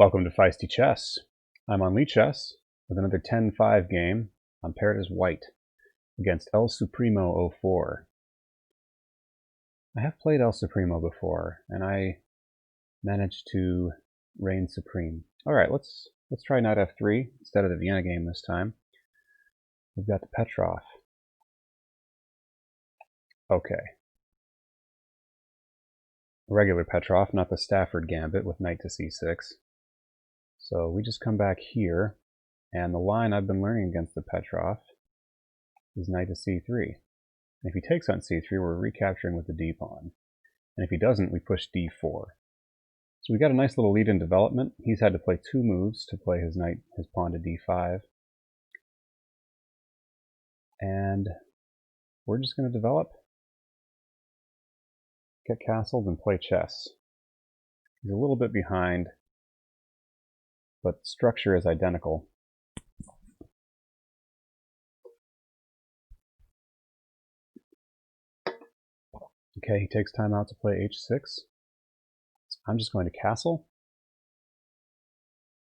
Welcome to Feisty Chess. I'm on Chess with another 10-5 game. I'm paired as white against El Supremo 04. I have played El Supremo before, and I managed to reign supreme. Alright, let's try knight f3 instead of the Vienna game this time. We've got the Petroff. Okay. Regular Petroff, not the Stafford gambit with knight to c6. So we just come back here, and the line I've been learning against the Petroff is knight to c3. And if he takes on c3, we're recapturing with the d pawn. And if he doesn't, we push d4. So we got a nice little lead in development. He's had to play two moves to play his pawn to d5. And we're just going to develop, get castled, and play chess. He's a little bit behind, but structure is identical. Okay, he takes time out to play h6. So I'm just going to castle.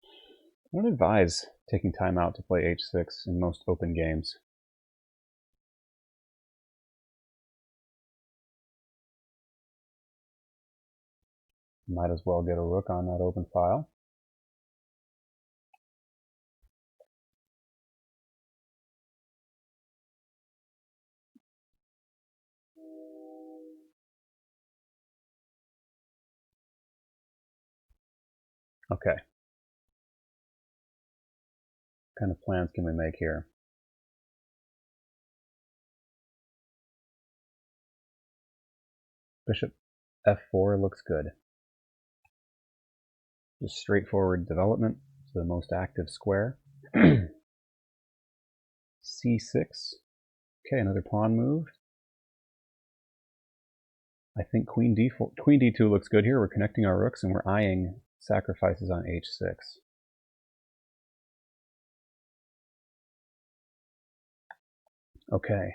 I don't advise taking time out to play h6 in most open games. Might as well get a rook on that open file. Okay. What kind of plans can we make here? Bishop f4 looks good. Just straightforward development to the most active square. c6. Okay, another pawn move. I think queen d2 looks good here. We're connecting our rooks and we're eyeing sacrifices on h6. Okay.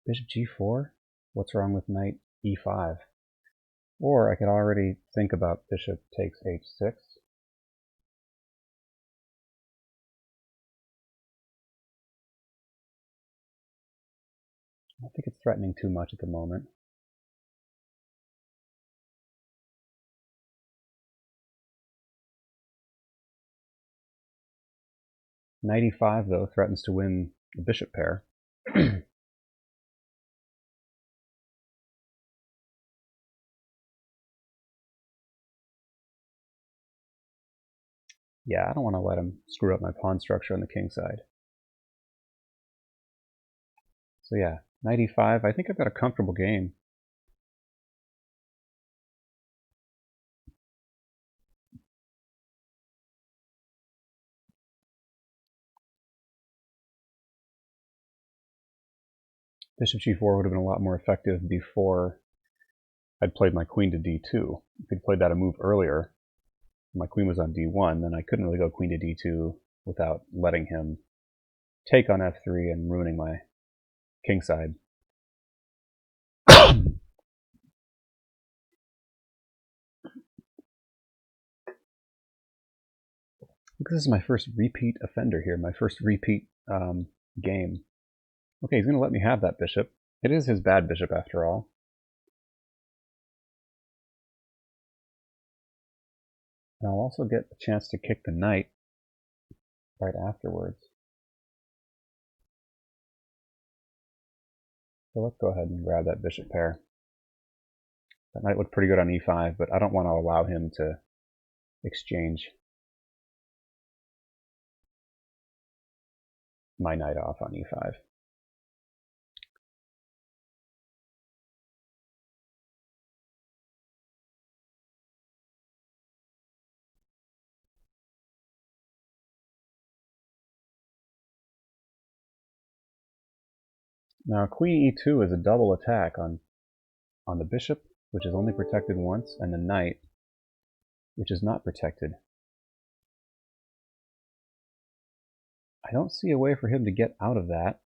Bishop g4? What's wrong with knight e5? Or I could already think about bishop takes h6. I don't think it's threatening too much at the moment. Knight e5, though, threatens to win the bishop pair. Yeah, I don't want to let him screw up my pawn structure on the king side. So yeah, knight e5, I think I've got a comfortable game. Bishop g4 would have been a lot more effective before I'd played my queen to d2. If he'd played that a move earlier, my queen was on d1, then I couldn't really go queen to d2 without letting him take on f3 and ruining my king side. This is my first repeat offender here, my first repeat game. Okay, he's going to let me have that bishop. It is his bad bishop after all. And I'll also get a chance to kick the knight right afterwards. So let's go ahead and grab that bishop pair. That knight looked pretty good on e5, but I don't want to allow him to exchange my knight off on e5. Now queen e2 is a double attack on the bishop, which is only protected once, and the knight, which is not protected. I don't see a way for him to get out of that.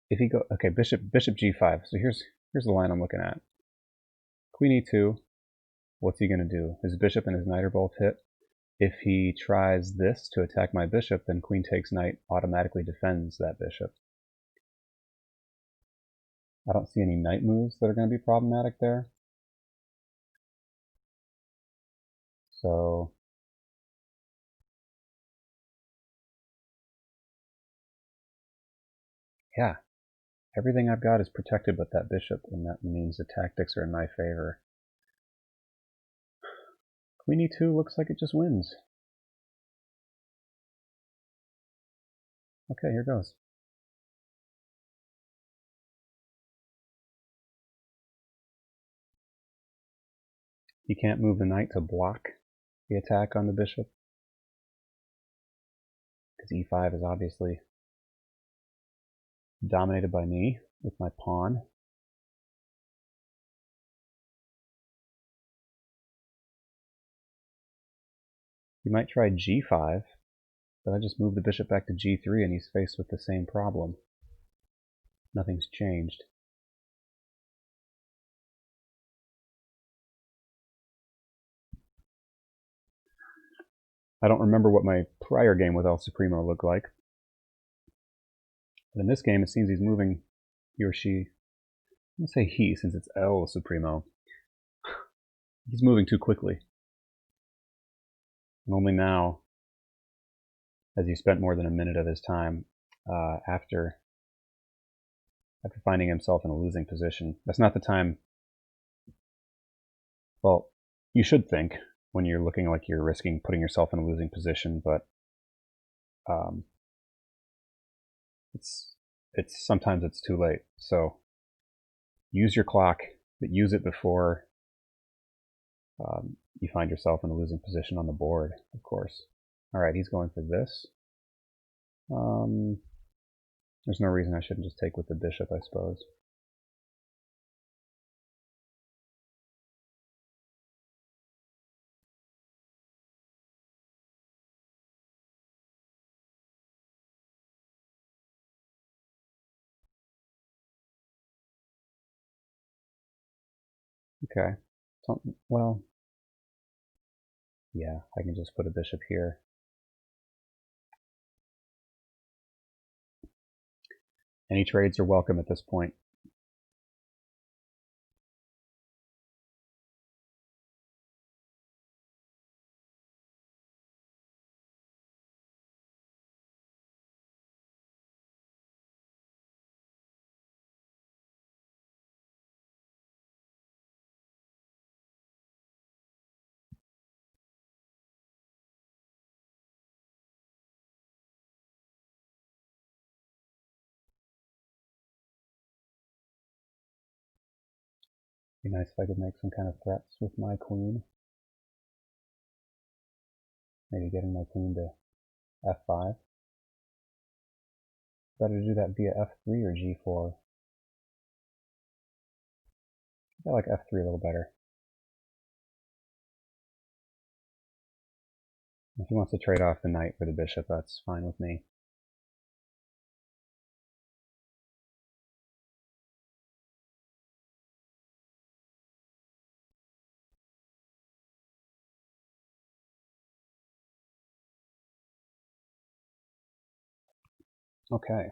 If he okay, bishop g5. So here's the line I'm looking at. Queen e2, what's he going to do? His bishop and his knight are both hit. If he tries this to attack my bishop, then queen takes knight automatically defends that bishop. I don't see any knight moves that are going to be problematic there. So yeah, everything I've got is protected but that bishop, and that means the tactics are in my favor. Queen e2 looks like it just wins. Okay, here goes. You can't move the knight to block the attack on the bishop, because e5 is obviously dominated by me with my pawn. You might try g5, but I just moved the bishop back to g3 and he's faced with the same problem. Nothing's changed. I don't remember what my prior game with El Supremo looked like. But in this game, it seems he's moving, he or she, I'm going to say he since it's El Supremo. He's moving too quickly. And only now has he spent more than a minute of his time after finding himself in a losing position. That's not the time. Well, you should think when you're looking like you're risking putting yourself in a losing position, but sometimes it's too late. So use your clock, but use it before you find yourself in a losing position on the board, of course. All right, he's going for this. There's no reason I shouldn't just take with the bishop, I suppose. Okay. Well, yeah, I can just put a bishop here. Any trades are welcome at this point. Be nice if I could make some kind of threats with my queen. Maybe getting my queen to f5. Better to do that via f3 or g4. I like f3 a little better. If he wants to trade off the knight for the bishop, that's fine with me. Okay.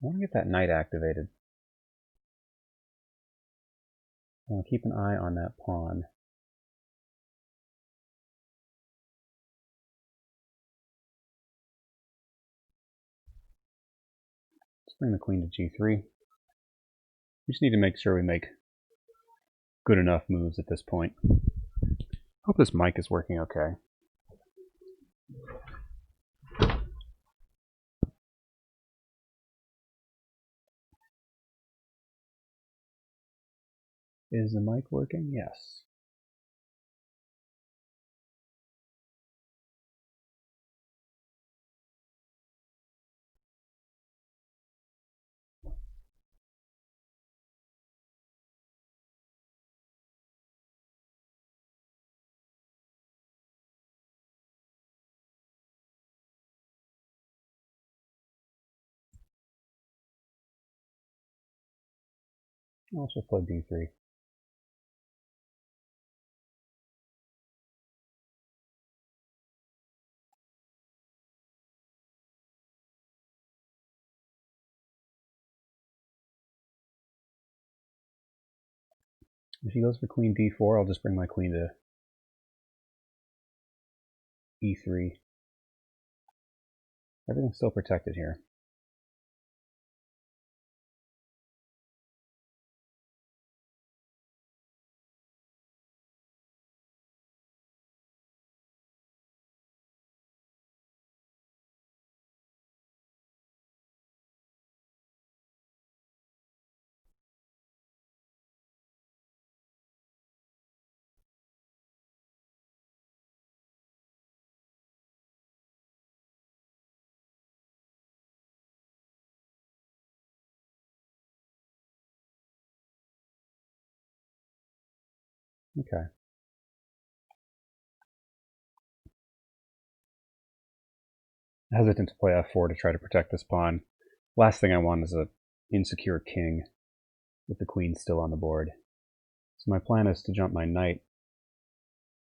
I want to get that knight activated. I want to keep an eye on that pawn. Let's bring the queen to g3. We just need to make sure we make good enough moves at this point. Hope this mic is working okay. Is the mic working? Yes. Let's just play d3. If he goes for queen d4, I'll just bring my queen to e3. Everything's still protected here. Okay. Hesitant to play f4 to try to protect this pawn. Last thing I want is an insecure king with the queen still on the board. So my plan is to jump my knight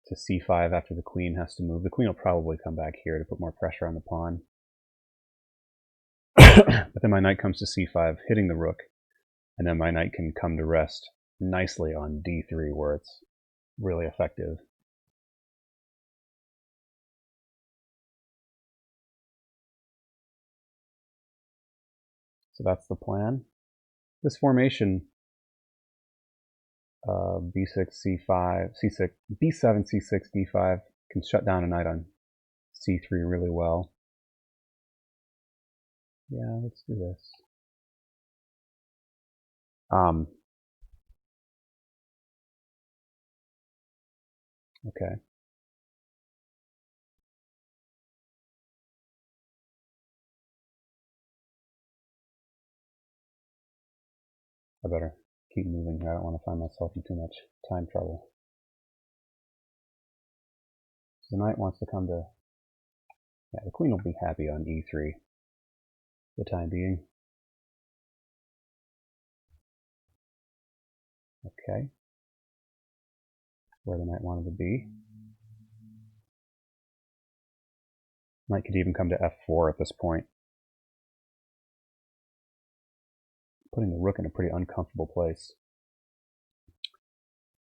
to c5 after the queen has to move. The queen will probably come back here to put more pressure on the pawn. But then my knight comes to c5, hitting the rook, and then my knight can come to rest nicely on d3 where it's really effective. So that's the plan. This formation, b6, c5, c6, b7, c6, d5, can shut down a knight on c3 really well. Yeah, let's do this. Okay. I better keep moving here. I don't want to find myself in too much time trouble. So the knight wants to come to... Yeah, the queen will be happy on e3 for the time being. Okay. Where the knight wanted to be. Knight could even come to f4 at this point. Putting the rook in a pretty uncomfortable place.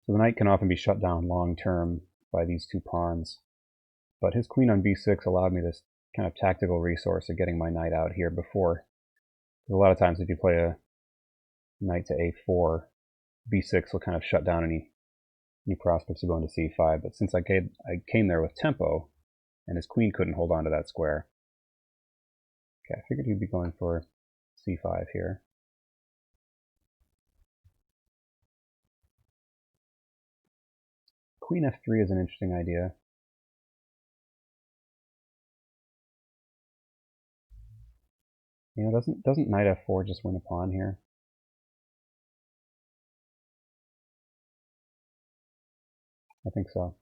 So the knight can often be shut down long term by these two pawns. But his queen on b6 allowed me this kind of tactical resource of getting my knight out here before. A lot of times if you play a knight to a4, b6 will kind of shut down any prospects of going to c5. But since I came there with tempo, and his queen couldn't hold on to that square. Okay, I figured he'd be going for c5 here. Queen f3 is an interesting idea. You know, doesn't knight f4 just win a pawn here? I think so.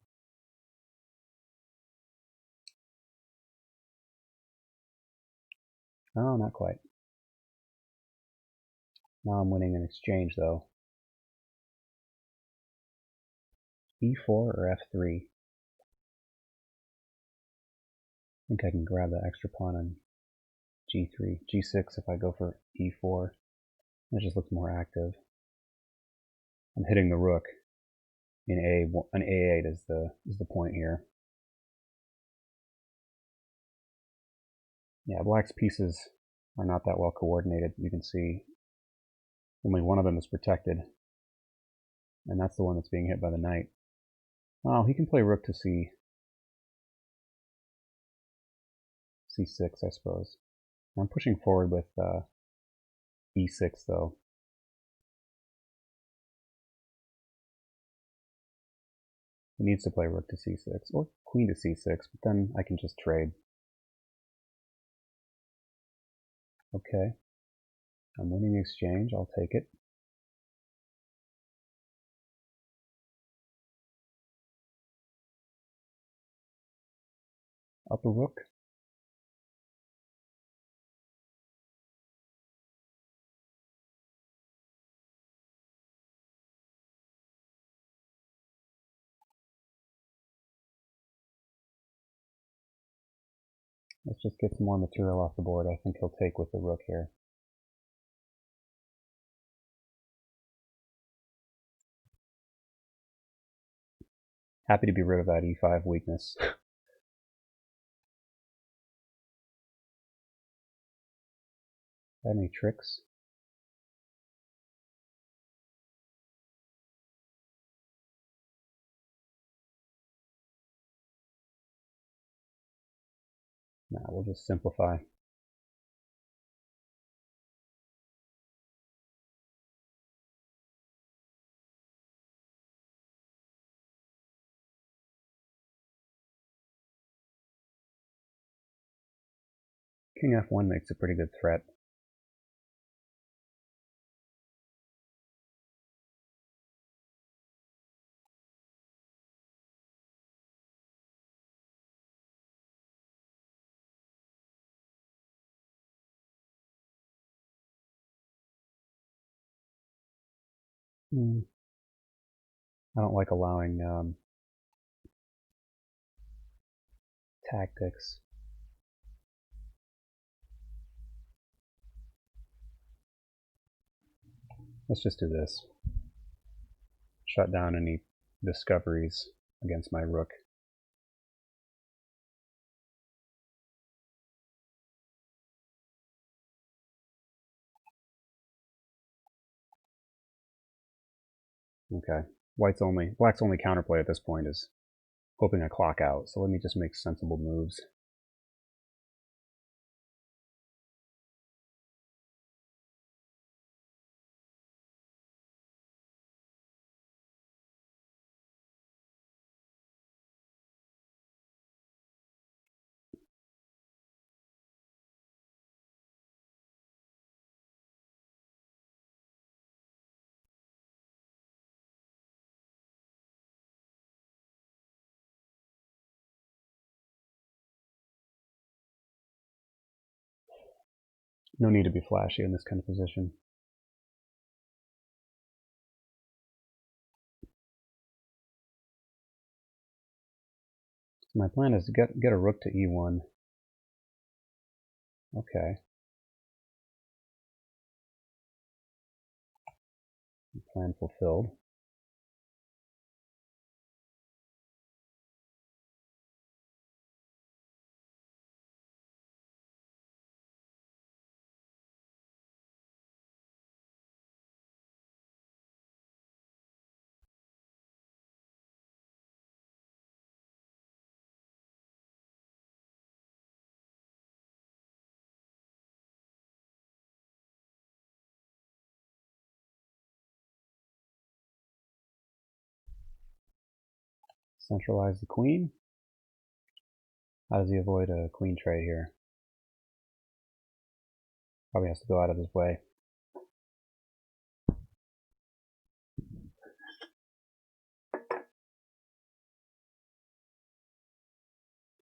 Oh, not quite. Now I'm winning an exchange, though. e4 or f3? I think I can grab that extra pawn on g3. g6 if I go for e4. That just looks more active. I'm hitting the rook in an a8 is the point here. Yeah, black's pieces are not that well coordinated. You can see only one of them is protected, and that's the one that's being hit by the knight. Oh, he can play rook to c6, I suppose. I'm pushing forward with e6, though. He needs to play rook to c6, or queen to c6, but then I can just trade. Okay. I'm winning the exchange. I'll take it. Up a rook. Let's just get some more material off the board. I think he'll take with the rook here. Happy to be rid of that e5 weakness. Any tricks? Nah, we'll just simplify. King f1 makes a pretty good threat. I don't like allowing tactics. Let's just do this. Shut down any discoveries against my rook. Okay. Black's only counterplay at this point is hoping I clock out, so let me just make sensible moves. No need to be flashy in this kind of position. So my plan is to get a rook to e1. Okay. Plan fulfilled. Centralize the queen. How does he avoid a queen trade here? Probably has to go out of his way.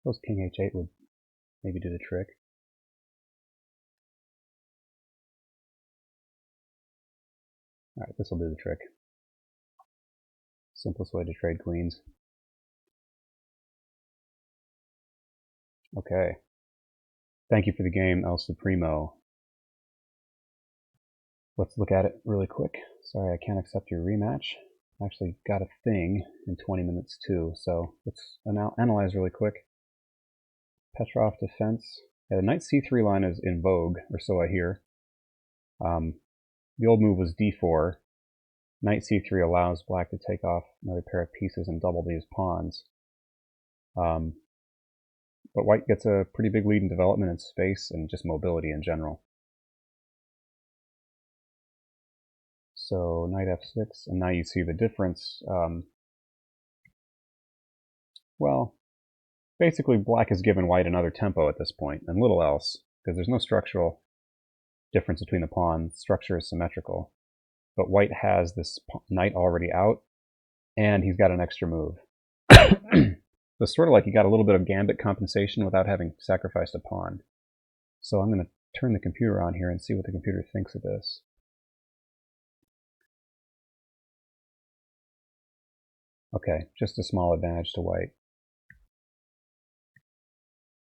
Suppose king h8 would maybe do the trick. Alright, this will do the trick. Simplest way to trade queens. Okay. Thank you for the game, El Supremo. Let's look at it really quick. Sorry, I can't accept your rematch. I actually got a thing in 20 minutes too, so let's analyze really quick. Petroff Defense. Yeah, the knight c3 line is in vogue, or so I hear. The old move was d4. Knight c3 allows black to take off another pair of pieces and double these pawns. But white gets a pretty big lead in development and space and just mobility in general. So knight f6, and now you see the difference. Well, basically black has given white another tempo at this point, and little else, because there's no structural difference between the pawns. Structure is symmetrical. But white has this knight already out, and he's got an extra move. So it's sort of like he got a little bit of gambit compensation without having sacrificed a pawn. So I'm going to turn the computer on here and see what the computer thinks of this. Okay, just a small advantage to white.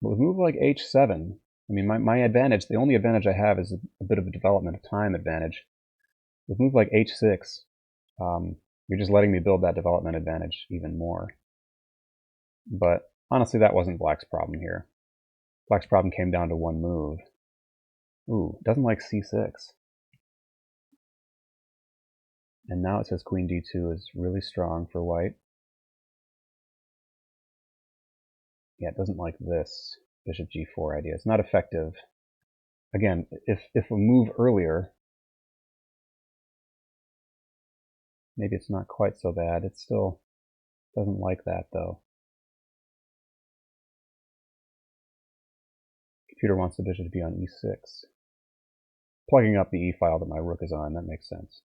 But with move like h7, I mean, my advantage, the only advantage I have is a bit of a development of time advantage. With move like h6, you're just letting me build that development advantage even more. But honestly, that wasn't Black's problem here. Black's problem came down to one move. Ooh, doesn't like c6. And now it says queen d2 is really strong for white. Yeah, it doesn't like this bishop g4 idea. It's not effective. Again, if a move earlier, maybe it's not quite so bad. It still doesn't like that, though. Computer wants the bishop to be on e6. Plugging up the e file that my rook is on, that makes sense.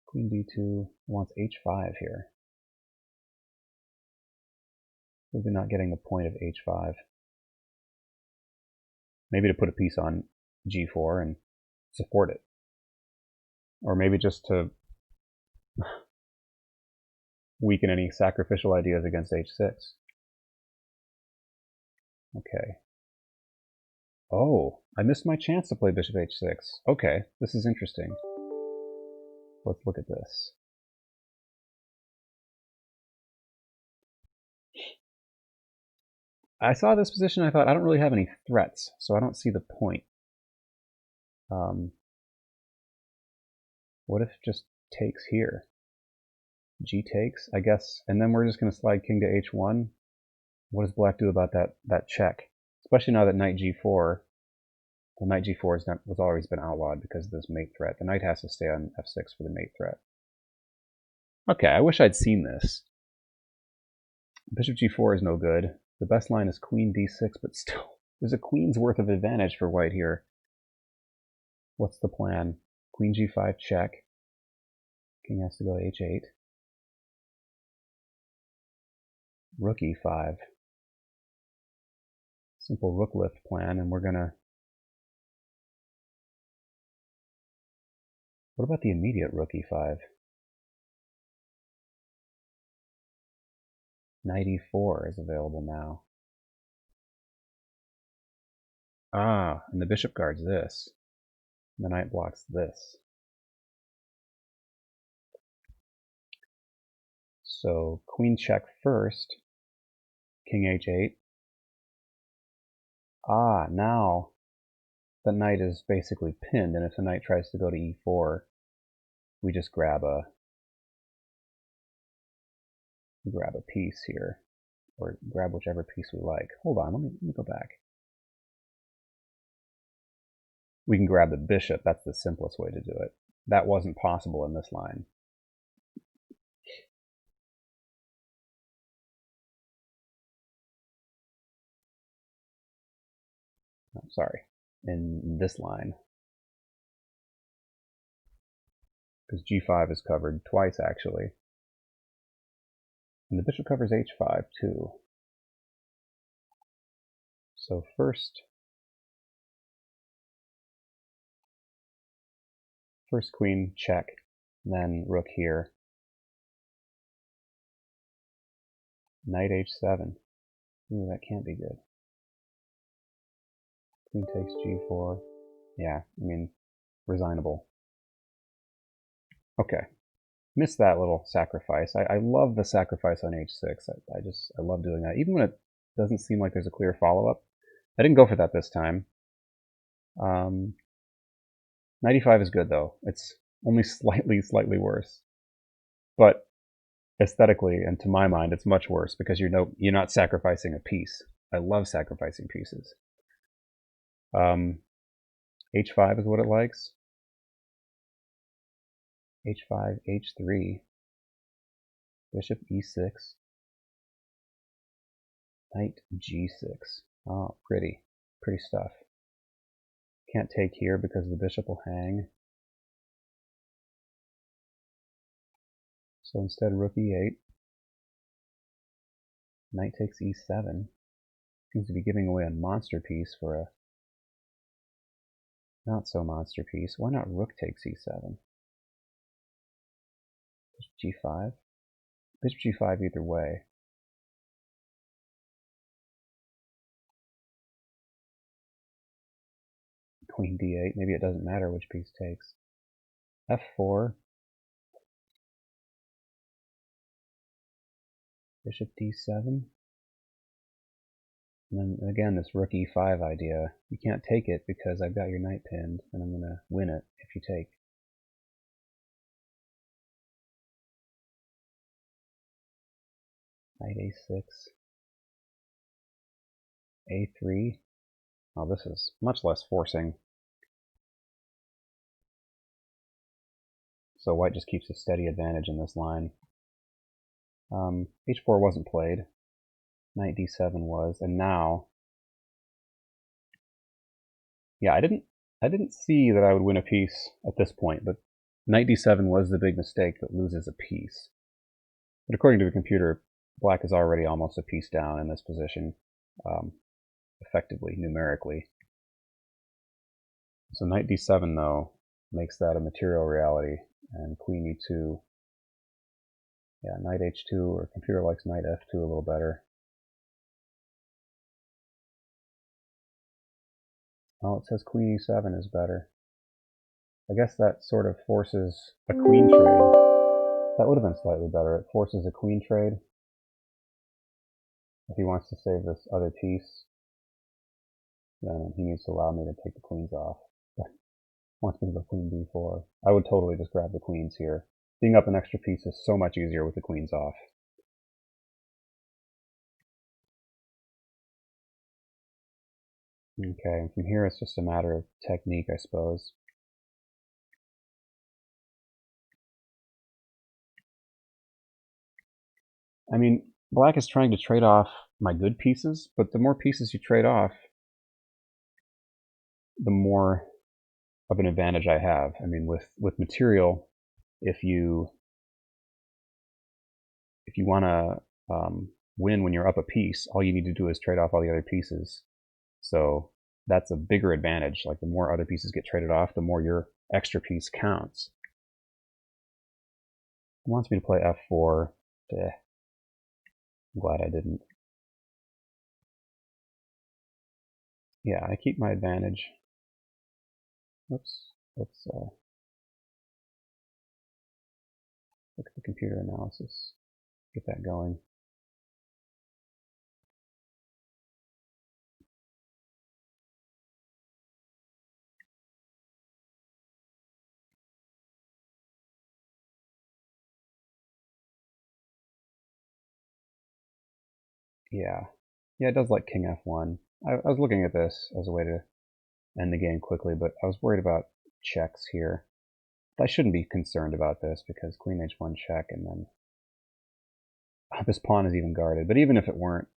Queen d2 wants h5 here. Maybe not getting the point of h5. Maybe to put a piece on g4 and support it. Or maybe just to weaken any sacrificial ideas against h6. Okay. Oh, I missed my chance to play bishop h6. Okay, this is interesting. Let's look at this. I saw this position, I thought, I don't really have any threats, so I don't see the point. What if just takes here? G takes, I guess, and then we're just going to slide king to h1. What does black do about that check? Especially now that knight g4, well, knight g4 has always been outlawed because of this mate threat. The knight has to stay on f6 for the mate threat. Okay, I wish I'd seen this. Bishop g4 is no good. The best line is queen d6, but still, there's a queen's worth of advantage for white here. What's the plan? Queen g5 check. King has to go h8. Rook e5. Simple rook lift plan, and we're gonna... What about the immediate rook e5? Knight e4 is available now. Ah, and the bishop guards this. The knight blocks this. So queen check first. King h8. Ah, now the knight is basically pinned, and if the knight tries to go to e4, we just grab a piece here, or grab whichever piece we like. Hold on, let me go back. We can grab the bishop. That's the simplest way to do it. That wasn't possible in this line. Oh, sorry, in this line. Because g5 is covered twice, actually. And the bishop covers h5, too. So first queen check, then rook here. Knight h7. Ooh, that can't be good. Queen takes g4. Yeah, I mean, resignable. Okay. Missed that little sacrifice. I love the sacrifice on h6. I love doing that. Even when it doesn't seem like there's a clear follow-up. I didn't go for that this time. Knight e5 is good, though. It's only slightly worse. But aesthetically, and to my mind, it's much worse because you're not sacrificing a piece. I love sacrificing pieces. h5 is what it likes. h5, h3, bishop e6, knight g6. Oh, pretty stuff. Can't take here because the bishop will hang. So instead, rook e8, knight takes e7. Seems to be giving away a monster piece for a not so monster piece. Why not rook takes e7? Bishop g5. Bishop g5 either way. queen d8. Maybe it doesn't matter which piece takes. f4. Bishop d7. And then again, this rook e5 idea. You can't take it because I've got your knight pinned, and I'm going to win it if you take. Knight a6. a3. Oh, this is much less forcing. So white just keeps a steady advantage in this line. h4 wasn't played. Knight d7 was, and now, yeah, I didn't see that I would win a piece at this point, but knight d7 was the big mistake that loses a piece. But according to the computer, black is already almost a piece down in this position, effectively, numerically. So knight d7, though, makes that a material reality, and queen e2. Yeah, knight h2, or computer likes knight f2 a little better. Oh, it says queen e7 is better. I guess that sort of forces a queen trade. That would have been slightly better. It forces a queen trade. If he wants to save this other piece, then he needs to allow me to take the queens off. But wants me to go queen d4. I would totally just grab the queens here. Being up an extra piece is so much easier with the queens off. Okay, and from here it's just a matter of technique, I suppose. I mean, black is trying to trade off my good pieces, but the more pieces you trade off, the more of an advantage I have. I mean, with material, if you want to win when you're up a piece, all you need to do is trade off all the other pieces. So that's a bigger advantage. Like, the more other pieces get traded off, the more your extra piece counts. He wants me to play f4. I'm glad I didn't. Yeah, I keep my advantage. Oops. Let's look at the computer analysis. Get that going. Yeah, it does like king f1. I was looking at this as a way to end the game quickly, but I was worried about checks here. I shouldn't be concerned about this because queen h1 check, and then this pawn is even guarded. But even if it weren't,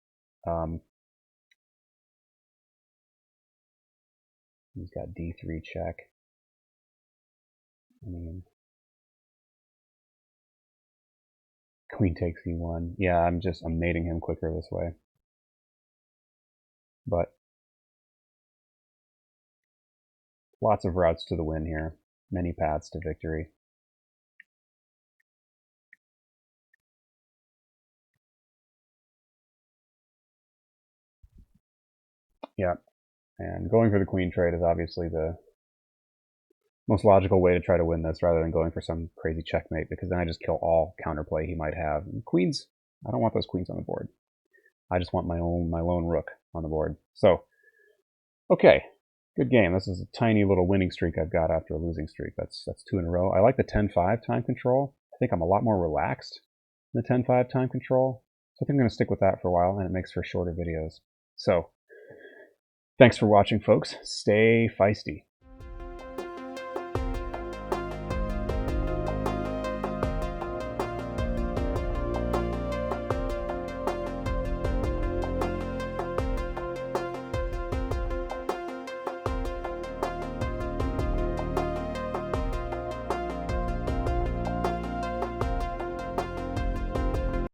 he's got d3 check. I mean, queen takes e1. Yeah, I'm mating him quicker this way. But lots of routes to the win here. Many paths to victory. Yeah, and going for the queen trade is obviously the most logical way to try to win this, rather than going for some crazy checkmate, because then I just kill all counterplay he might have. And queens, I don't want those queens on the board. I just want my lone rook on the board. So, okay, good game. This is a tiny little winning streak I've got after a losing streak. That's 2 in a row. I like the 10-5 time control. I think I'm a lot more relaxed in the 10-5 time control. So I think I'm going to stick with that for a while, and it makes for shorter videos. So, thanks for watching, folks. Stay feisty.